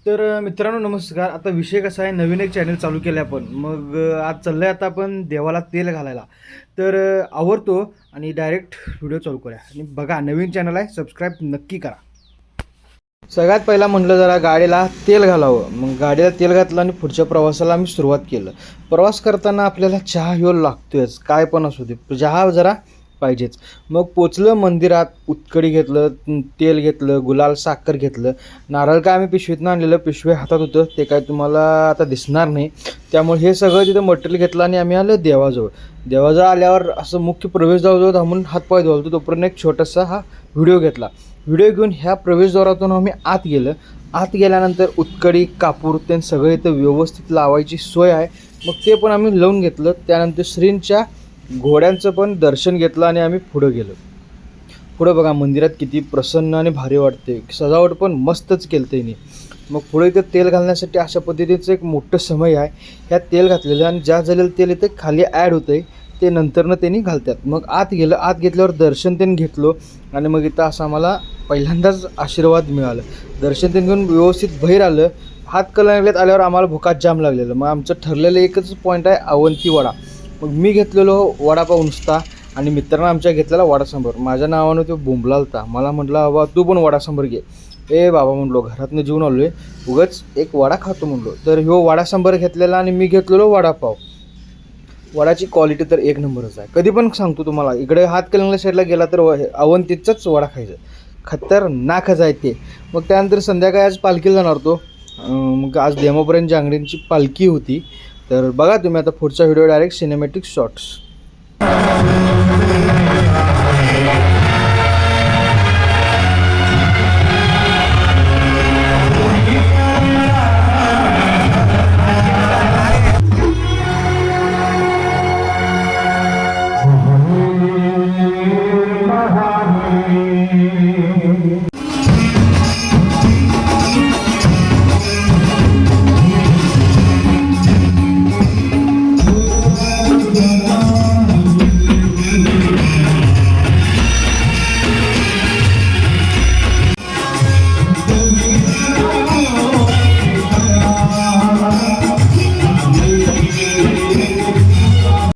तर मित्रांनो नमस्कार. आता विषय कसा आहे, नवीन एक चॅनल चालू केलं आहे आपण. मग आज चाललं आहे आता आपण देवाला तेल घालायला. तर आवरतो आणि डायरेक्ट व्हिडिओ चालू करूया. आणि बघा, नवीन चॅनल आहे, सबस्क्राईब नक्की करा. सगळ्यात पहिला म्हटलं जरा गाडीला तेल घालावं. मग गाडीला तेल घातलं आणि पुढच्या प्रवासाला आम्ही सुरुवात केलं. प्रवास करताना आपल्याला चहा ह्यो लागतोच, काय पण असू दे, चहा जरा पाहिजेच. मग पोचलं मंदिरात, उत्कडी घेतलं, तेल घेतलं, गुलाल साखर घेतलं, नारळ काय आम्ही पिशवीतनं आणलेलं, पिशवी हातात होतं, ते काय तुम्हाला आता दिसणार नाही. त्यामुळे हे सगळं तिथं मटेरियल घेतलं आणि आम्ही आलो देवाजवळ. देवाजवळ आल्यावर असं मुख्य प्रवेशद्वाराजवळ थांबून हातपाय धुवालतो, तोपर्यंत एक छोटासा हा व्हिडिओ घेतला. व्हिडिओ घेऊन ह्या प्रवेशद्वारातून आम्ही आत गेलं. आत गेल्यानंतर उत्कडी कापूर ते सगळं इथं व्यवस्थित लावायची सोय आहे, मग ते पण आम्ही लावून घेतलं. त्यानंतर श्रींच्या घोड्यांचं पण दर्शन घेतलं आणि आम्ही पुढं गेलो. पुढं बघा मंदिरात किती प्रसन्न आणि भारी वाटते, सजावट पण मस्तच केलं त्यांनी. मग पुढे इथं तेल घालण्यासाठी अशा पद्धतीचं एक मोठं समय आहे. ह्यात तेल घातलेलं आणि ज्या झालेलं तेल इथे खाली ॲड होतं आहे, ते नंतरनं त्यांनी घालतात. मग आत गेलं, आत घेतल्यावर दर्शन त्यांनी घेतलो आणि मग इथं असं आम्हाला पहिल्यांदाच आशीर्वाद मिळालं. दर्शन त्यांनी घेऊन व्यवस्थित बाहेर आलं. हात कलंगल्यात आल्यावर आम्हाला भुकात जाम लागलेलं. मग आमचं ठरलेलं एकच पॉईंट आहे, अवंती वडा. मग मी घेतलेलो वडापाव नुसता आणि मित्रांनं आमच्या घेतलेला वडासंबर. माझ्या नावानं तो बोंबला होता. मला म्हटलं बाबा तू पण वडासंबर घे. ए बाबा म्हणलो, घरातनं जेवून आलो आहे, उगाच एक वडा खातो म्हणलो. तर ह्यो वडासंबर घेतलेला आणि मी घेतलेलो वडापाव. वडाची क्वालिटी तर एक नंबरच आहे. कधी पण सांगतो तुम्हाला, इकडे हातकणंगले साईडला गेला तर अवंतीचाच वडा खायचा, खतरनाकच आहे ते. मग त्यानंतर संध्याकाळी आज पालखीला जाणार होतो. मग आज देमापर्यंत जांगडींची पालखी होती. तर बघा तुम्ही आता पुढचा व्हिडिओ, डायरेक्ट सिनेमॅटिक शॉर्ट्स.